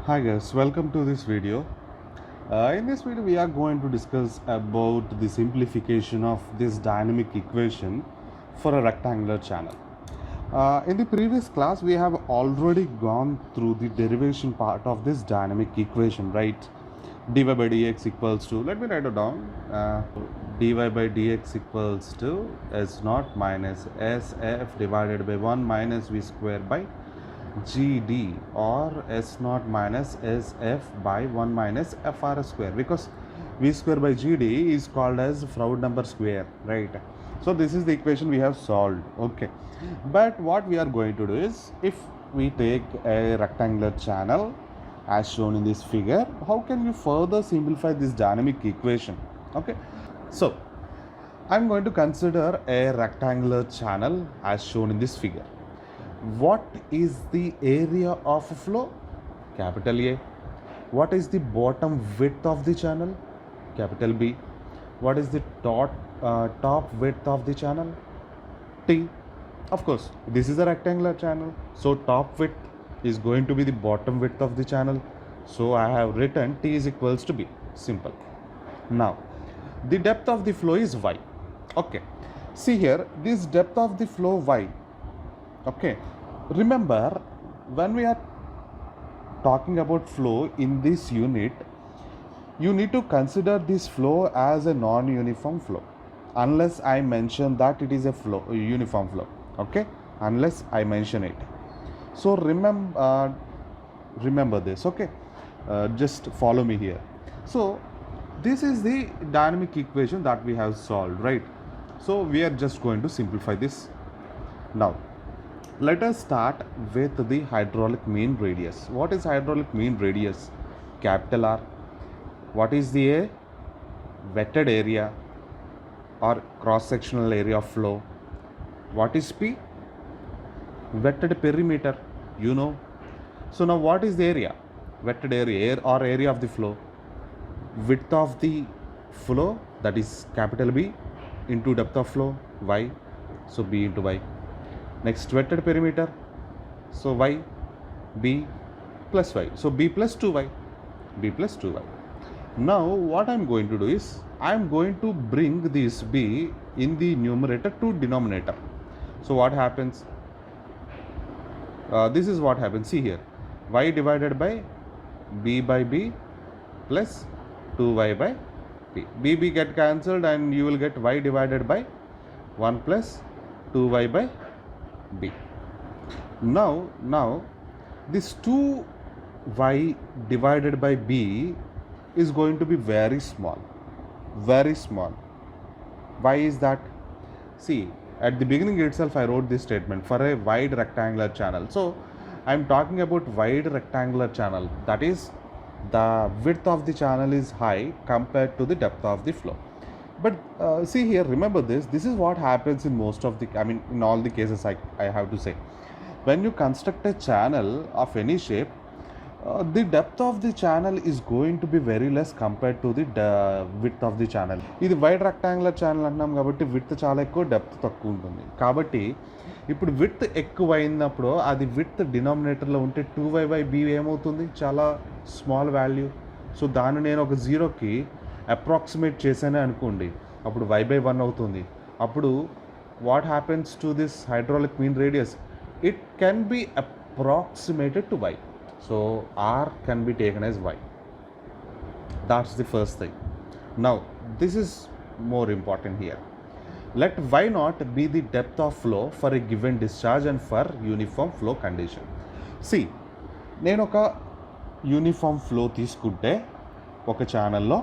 Hi guys, welcome to this video. In this video we are going to discuss about the simplification of this dynamic equation for a rectangular channel. In the previous class we have already gone through the derivation part of this dynamic equation, right? dy by dx equals to, let me write it down, dy by dx equals to s naught minus sf divided by 1 minus v square by GD, or S naught minus SF by 1 minus FR square, because V square by GD is called as Froude number square, right? So this is the equation we have solved, okay. But what we are going to do is, if we take a rectangular channel as shown in this figure, how can we further simplify this dynamic equation? Okay, so I'm going to consider a rectangular channel as shown in this figure. What is the area of flow? Capital A. What is the bottom width of the channel? Capital B. What is the top width of the channel? T. Of course, this is a rectangular channel, so top width is going to be the bottom width of the channel. So I have written T is equals to B. Simple. Now, the depth of the flow is Y. Okay. See here, this depth of the flow Y. Okay, remember, when we are talking about flow in this unit, you need to consider this flow as a non-uniform flow, unless I mention that it is a uniform flow. Okay, unless I mention it. So remember this. Okay, just follow me here. So this is the dynamic equation that we have solved, right? So we are just going to simplify this now. Let us start with the hydraulic mean radius. What is hydraulic mean radius? Capital R. What is the A? Wetted area or cross-sectional area of flow. What is P? Wetted perimeter, you know. So now what is the area? Wetted area or area of the flow. Width of the flow, that is capital B, into depth of flow, Y. So B into Y. Next, wetted perimeter, so Y, B plus Y, so B plus 2Y, B plus 2Y. Now what I am going to do is, I am going to bring this B in the numerator to denominator. So what happens? This is what happens. See here, Y divided by B by B plus 2Y by B. B get cancelled and you will get Y divided by 1 plus 2Y by B. Now this 2y divided by b is going to be very small. Why is that? See, at the beginning itself I wrote this statement for a wide rectangular channel. So I am talking about wide rectangular channel, that is the width of the channel is high compared to the depth of the flow. But see here, remember this is what happens in most of the, in all the cases I have to say. When you construct a channel of any shape, the depth of the channel is going to be very less compared to the width of the channel. This wide rectangular channel అంటున్నాం కాబట్టి width చాలా ఎక్కువ, depth తక్కువ ఉంటుంది. కాబట్టి ఇప్పుడు width ఎక్కువ అయినప్పుడు అది width డినామినేటర్లో ఉంటే 2y by b ఏమవుతుంది? చాలా స్మాల్ వాల్యూ. సో దాన్ని నేను ఒక జీరోకి అప్రాక్సిమేట్ చేశానే అనుకోండి, అప్పుడు y by 1 అవుతుంది. అప్పుడు what happens to this hydraulic mean radius? It can be approximated to y. So r can be taken as y. That's the first thing. Now this is more important here. Let y naught be the depth of flow for a given discharge and for uniform flow condition. See, నేను ఒక uniform flow తీసుకుంటే ఒక ఛానల్లో,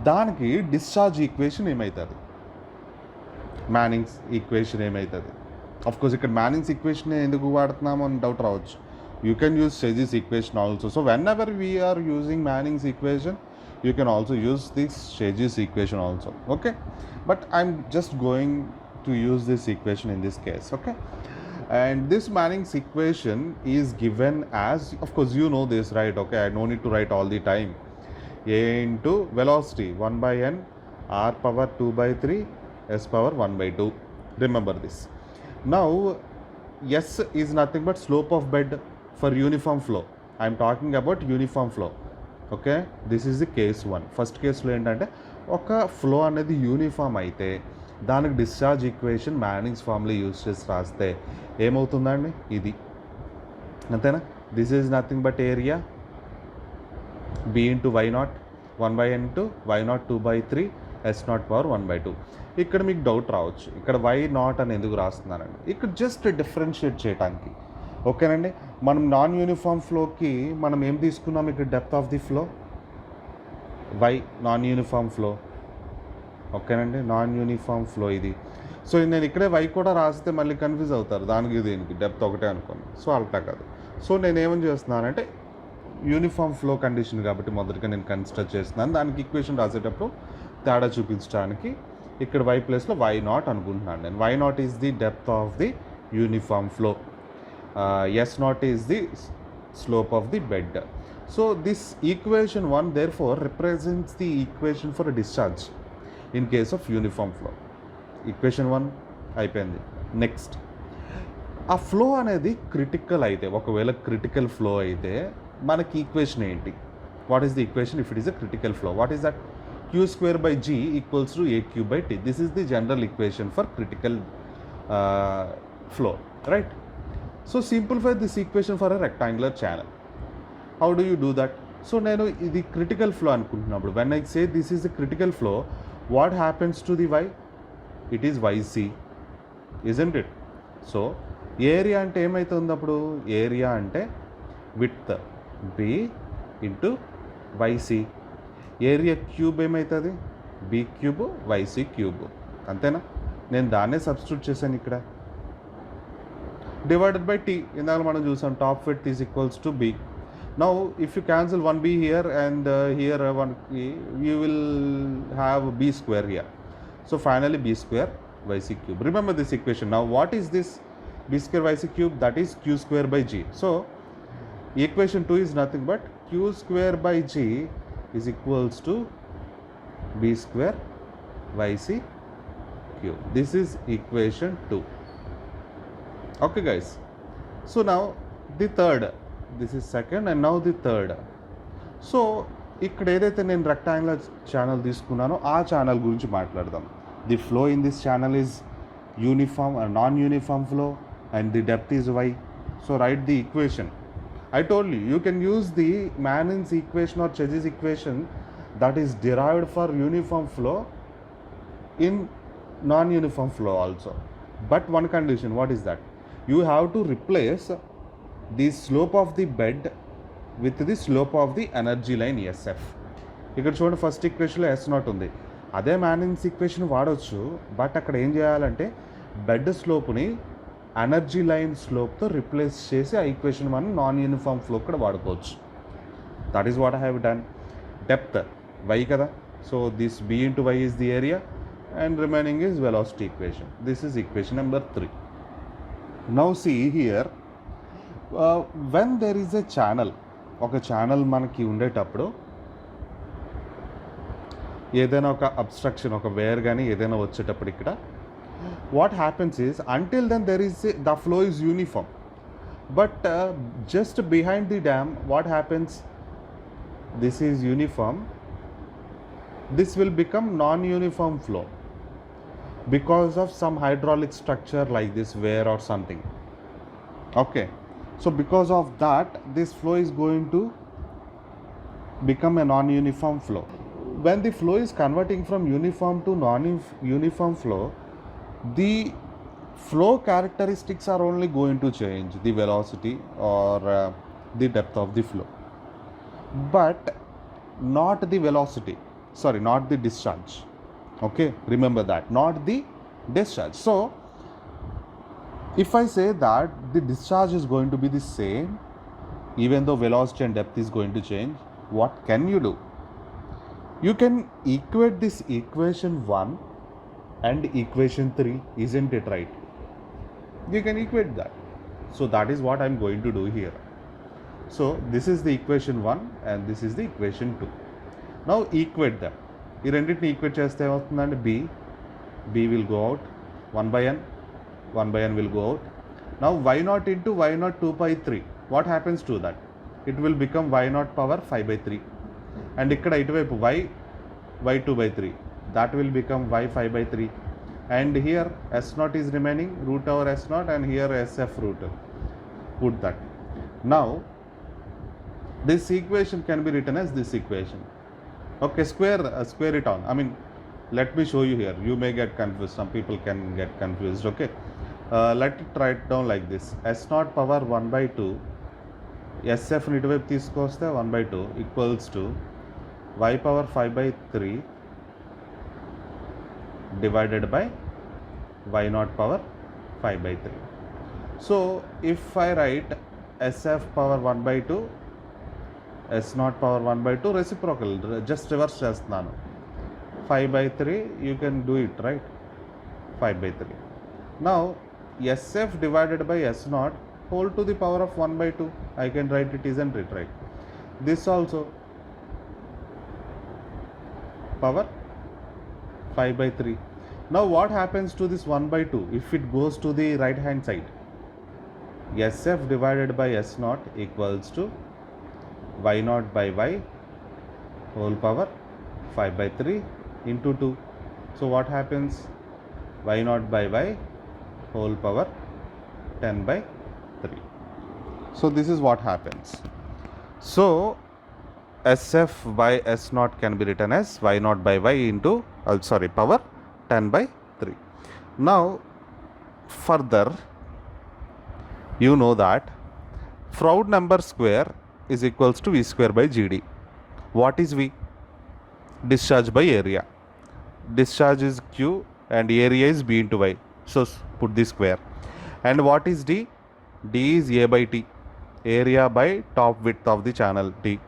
దానికి discharge equation ఏమవుతుంది? మ్యానింగ్స్ equation ఏమవుతుంది? Of course ఇక్కడ మ్యానింగ్స్ equation ఎందుకు వాడుతున్నాము అని డౌట్ రావచ్చు. You can use Shazy's equation also. So whenever we are using Manning's equation, you can also use this Shazy's equation also. Okay, but I'm just going to use this equation in this case. Okay, and this Manning's equation is given as, of course you know this, right? Okay, I no need to write all the time. A into velocity 1 by n, r power 2 by 3, s power 1 by 2. Remember this. Now s is nothing but slope of bed for uniform flow. I'm talking about uniform flow. Okay, this is the case 1. First కేసులో ఏంటంటే ఒక flow అనేది uniform అయితే దానికి discharge equation మ్యానింగ్స్ formula use చేసి రాస్తే ఏమవుతుందండి, ఇది అంతేనా. This is nothing but area b into y0 1/n into y0 2/3 s0 power 1/2. ఇక్కడ మీకు డౌట్ రావచ్చు, ఇక్కడ y0 అని ఎందుకు రాస్తున్నానండి. ఇక్కడ జస్ట్ డిఫరెన్షియేట్ చేయడానికి, ఓకేనండి. మనం నాన్ యూనిఫామ్ ఫ్లోకి మనం ఏం తీసుకున్నాం, ఇక్కడ depth of the flow y, non uniform flow, ఓకేనండి. నాన్ యూనిఫామ్ ఫ్లో ఇది. సో నేను ఇక్కడే y కూడా రాస్తే మళ్ళీ కన్ఫ్యూజ్ అవుతారు, దానికి దీనికి డెప్త్ ఒకటే అనుకోండి. సో అల్టా కాదు. సో నేను ఏమని చేస్తున్నానంటే యూనిఫామ్ ఫ్లో కండిషన్ కాబట్టి మొదటిగా నేను కన్సిడర్ చేస్తున్నాను. దానికి ఈక్వేషన్ రాసేటప్పుడు తేడా చూపించడానికి ఇక్కడ y ప్లేస్లో y0 అనుకుంటున్నాను నేను. y0 is the depth of the uniform flow, s0 is the slope of the bed. So this equation 1 therefore represents the equation for a discharge in case of uniform flow. Equation 1 అయిపోయింది. Next, ఆ flow అనేది critical అయితే, ఒకవేళ critical flow అయితే మనకి equation ఏంటి, what is the equation if it is a critical flow, what is that, q²/g equals to aq/t. This is the general equation for critical flow, right. So simplify this equation for a rectangular channel. How do you do that? So నేను ఇది critical flow అనుకుంటున్నప్పుడు, when I say this is the critical flow, what happens to the y? It is yc, isn't it? So area అంటే ఏమవుతుంది అప్పుడు, area అంటే width b into yc, area cube ఏమవుతుంది, b³ yc³, అంతేనా. నేను దాన్నే substitute చేశాను ఇక్కడ, డివైడెడ్ బై t. ఇందాక మనం చూసాం top width is equals to b. Now if you cancel 1b here and here 1, you will have b square here. So finally b square yc³. Remember this equation. Now what is this b square yc³? That is q²/g. So equation 2 is nothing but q²/g is equals to b square yc³. This is equation 2. Okay guys, so now the third, this is second and now the third. So ఇక్కడ ఏదైతే నేను rectangular channel తీసుకున్నానో ఆ channel గురించి మాట్లాడదాం. The flow in this channel is uniform non uniform flow and the depth is y. So right the equation. I told you, you can use the Manin's equation or Chez's equation that is derived for uniform flow in non-uniform flow also. But one condition, what is that? You have to replace the slope of the bed with the slope of the energy line SF. ఇక్కడ చూడండి, first ఈక్వేషన్లో S0 ఉంది. అదే మ్యానిన్స్ equation వాడవచ్చు, but అక్కడ ఏం చేయాలంటే bed స్లోప్ని energy line స్లోప్తో రిప్లేస్ చేసి ఆ ఈక్వేషన్ మనం నాన్ యూనిఫామ్ ఫ్లో కూడా వాడుకోవచ్చు. That is what I have done. Depth y కదా, so this b into y is the area and remaining is velocity equation. This is equation number 3. Now see here, when there is a channel, ఒక channel మనకి ఉండేటప్పుడు ఏదైనా ఒక abstraction, ఒక wear కానీ ఏదైనా వచ్చేటప్పుడు ఇక్కడ what happens is, until then there is the flow is uniform, but just behind the dam what happens, this is uniform, this will become non-uniform flow because of some hydraulic structure like this wear or something. Okay, so because of that this flow is going to become a non-uniform flow. When the flow is converting from uniform to non-uniform flow, the flow characteristics are only going to change, the velocity or the depth of the flow, but not the velocity, sorry, not the discharge. Okay, remember that, not the discharge. So if I say that the discharge is going to be the same even though velocity and depth is going to change, what can you do? You can equate this equation 1 and equation 3, isn't it right? You can equate that. So that is what I am going to do here. So this is the equation 1 and this is the equation 2. Now equate them. ఈ రెండింటిని equate చేస్తే ఏమవుతుందంటే b will go out, 1/n will go out. Now y0 into y0 2/3, what happens to that? it will become y naught power 5 by 3. And ikkada ituvaipu y 2 by 3, that will become y 5 by 3. And here s naught is remaining, root over s naught, and here sf root. Put that. Now this equation can be written as this equation. Okay, square it on. I mean, let me show you here. You may get confused. Some people can get confused. Okay, let it write down like this. S naught power 1 by 2, sf ని ఇటువైపు తీసుకొస్తే 1 by 2 equals to y power 5 by 3 divided by y naught power 5 by 3. So if I write sf power 1 by 2, s naught power 1 by 2, reciprocal, just reverse చేస్తున్నాను. 5 by 3, you can do it, right? 5 by 3. Now sf divided by s naught whole to the power of 1 by 2, I can write it, isn't it, right? This also power 5 by 3. Now what happens to this 1 by 2 if it goes to the right hand side? Sf divided by s naught equals to y naught by y whole power 5 by 3 into 2. So what happens? Y naught by y whole power 10 by 3. So this is what happens. So sf by s naught can be written as y naught by y into power 10 by 3. Now further, you know that Froude number square is equals to v square by gd. What is v? Discharge by area. Discharge is q and area is b into y. So put the square. And what is d? D is a by t, area by top width of the channel t.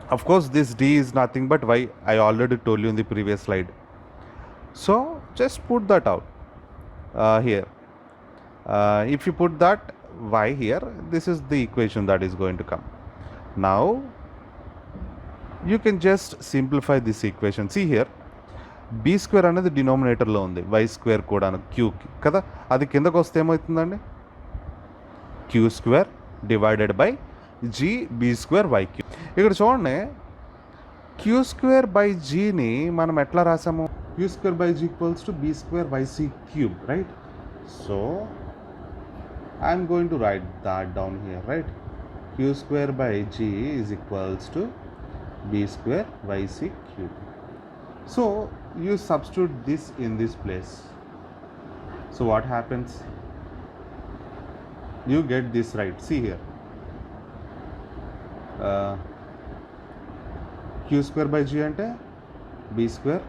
Of course this d is nothing but y. I already told you in the previous slide. So just put that out here. If you put that y here, this is the equation that is going to come. Now you can just simplify this equation. See here, b square అనేది డినామినేటర్లో ఉంది, y square కూడా q కదా, అది కిందకు వస్తే ఏమవుతుందండి? q square divided by g b square y cube. ఇక్కడ చూడండి, q స్క్వేర్ బై gని మనం ఎట్లా రాసాము? q square by g equals to b square yc cube, right? So I am going to write that down here, right? Q square by g is equals to b square yc cube. So you substitute this in this place. So what happens? You get this, right? See here, q square by g ante b square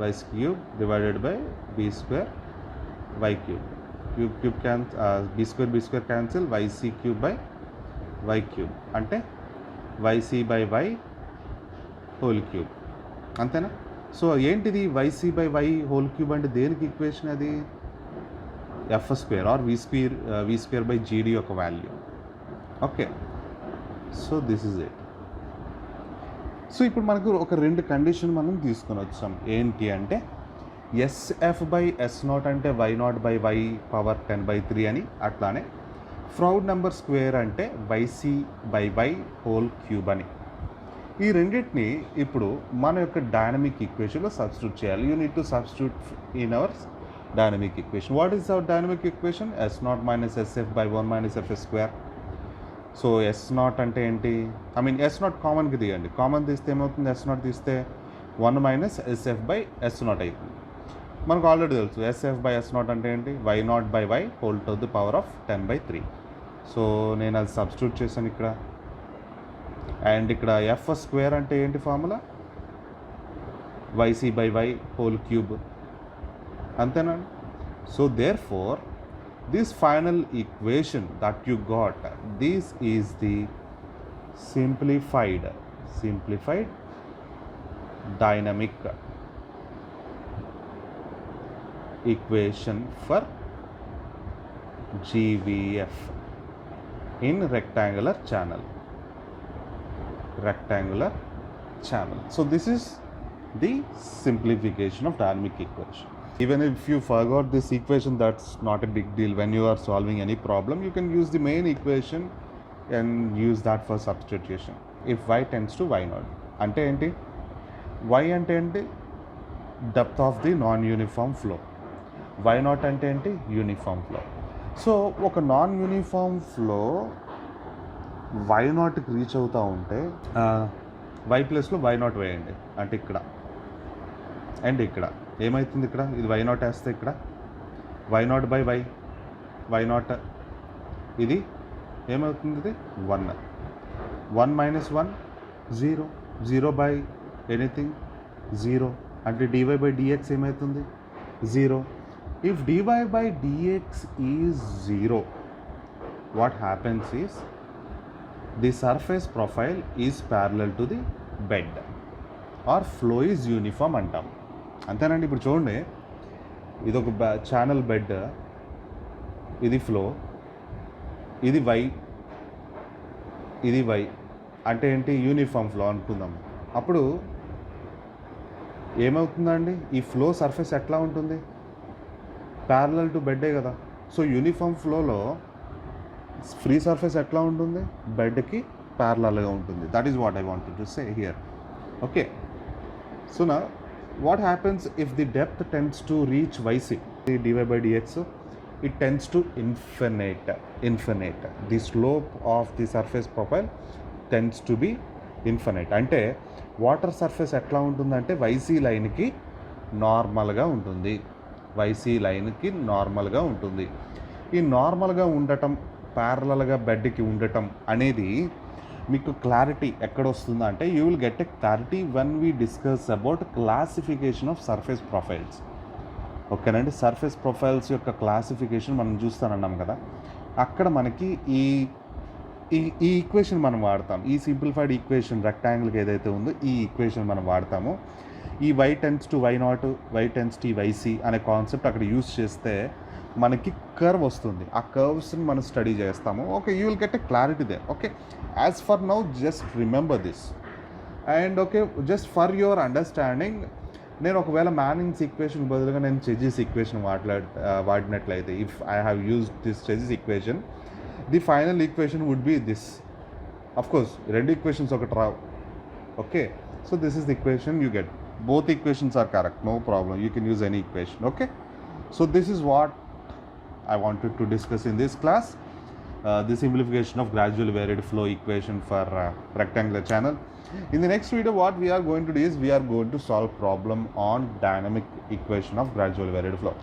y cube divided by b square y cube. Cube can b square cancel, yc cube by y cube అంటే yc by y whole cube, అంతేనా? So ఏంటిది yc by y whole cube అంటే దేనికి equation? అది f square or v square by gd యొక్క value. Okay, so this is it. సో ఇప్పుడు మనకు ఒక రెండు కండిషన్ మనం తీసుకొని వచ్చాం. ఏంటి అంటే sf by s naught అంటే y naught by y power 10 by 3 అని, అట్లానే ఫ్రౌడ్ నెంబర్ స్క్వేర్ అంటే yc by y whole cube అని. ఈ రెండింటిని ఇప్పుడు మన యొక్క డైనమిక్ ఈక్వేషన్లో సబ్స్టిట్యూట్ చేయాలి. You need to substitute in our dynamic equation. What is our dynamic equation? s naught minus sf by 1 minus f square. So s naught అంటే ఏంటి? I mean s naught కామన్కి తీయండి. కామన్ తీస్తే ఏమవుతుంది? s naught తీస్తే 1 minus sf by s naught అవుతుంది. మనకు already తెలుసు sf by s naught అంటే ఏంటి? y naught by y whole to the power of 10 by 3. So నేను అది సబ్స్టిట్యూట్ చేశాను ఇక్కడ. అండ్ ఇక్కడ f స్క్వేర్ అంటే ఏంటి formula? yc by y whole cube, అంతేనా? So therefore this final equation that you got, this is the simplified dynamic equation for GVF in rectangular channel. So this is the simplification of dynamic equation. Even if you forgot this equation, that's not a big deal. When you are solving any problem, you can use the main equation and use that for substitution. If y tends to y naught అంటే ఏంటి, y అంటే ఏంటి, depth of the non uniform flow, y naught అంటే ఏంటి, uniform flow. So ఒక non uniform flow y నాట్కి reach అవుతూ ఉంటే y ప్లస్లో y నాట్ వేయండి, అంటే ఇక్కడ అండ్ ఇక్కడ ఏమవుతుంది, ఇక్కడ ఇది y నాట్ వేస్తే ఇక్కడ y not by y not ఇది ఏమవుతుంది, ఇది 1 1 మైనస్ 1 0 0 బై ఎనీథింగ్ 0 అంటే dy బై dx ఏమవుతుంది 0. If dy by dx is 0, what happens is the surface profile is parallel to the bed are flow is uniform అంటాం. అంతేనండి. ఇప్పుడు చూడండి, ఇది ఒక ఛానల్ బెడ్, ఇది ఫ్లో, ఇది y, ఇది y అంటే ఏంటి, యూనిఫామ్ ఫ్లో అనుకుందాం. అప్పుడు ఏమవుతుందండి, ఈ ఫ్లో సర్ఫేస్ ఎట్లా ఉంటుంది, ప్యారలల్ టు బెడ్డే కదా. సో యూనిఫామ్ ఫ్లోలో ఫ్రీ సర్ఫేస్ ఎట్లా ఉంటుంది, బెడ్కి ప్యారలల్గా ఉంటుంది. That is what I wanted to say here. Okay, so నా what happens if the depth tends to reach yc, dy by dx, it tends to infinite. The slope of the surface profile tends to be infinite. అంటే water surface ఎట్లా ఉంటుందంటే yc లైన్కి నార్మల్గా ఉంటుంది, yc లైన్కి నార్మల్గా ఉంటుంది. ఈ నార్మల్గా ఉండటం, ప్యారలల్గా బెడ్కి ఉండటం అనేది మీకు క్లారిటీ ఎక్కడ వస్తుందా అంటే, you will get a clarity when we discuss about classification of surface profiles. ఓకేనండి. సర్ఫేస్ ప్రొఫైల్స్ యొక్క క్లాసిఫికేషన్ మనం చూస్తానన్నాం కదా, అక్కడ మనకి ఈ ఈక్వేషన్ మనం వాడతాం. ఈ సింప్లిఫైడ్ ఈక్వేషన్ రెక్టాంగిల్కి ఏదైతే ఉందో ఈ ఈక్వేషన్ మనం వాడతాము. ఈ y tends to y not, y tends to yc అనే కాన్సెప్ట్ అక్కడ యూస్ చేస్తే మనకి కర్వ్ వస్తుంది. ఆ కర్వ్స్ని మనం స్టడీ చేస్తాము. Okay, you will get a clarity there. Okay, as for now just remember this. And okay, just for your understanding, నేను ఒకవేళ మ్యానింగ్స్ ఈక్వేషన్ బదులుగా నేను చెజిస్ ఈక్వేషన్ వాడినట్లయితే, if I have used this Chezy's equation, the final equation would be this. Of course రెండు equations ఒకటి రావు. Okay, so this is the equation you get. Both equations are correct, no problem, you can use any equation. Okay, so this is what I wanted to discuss in this class, the simplification of gradually varied flow equation for rectangular channel. In the next video, what we are going to do is we are going to solve problem on dynamic equation of gradually varied flow.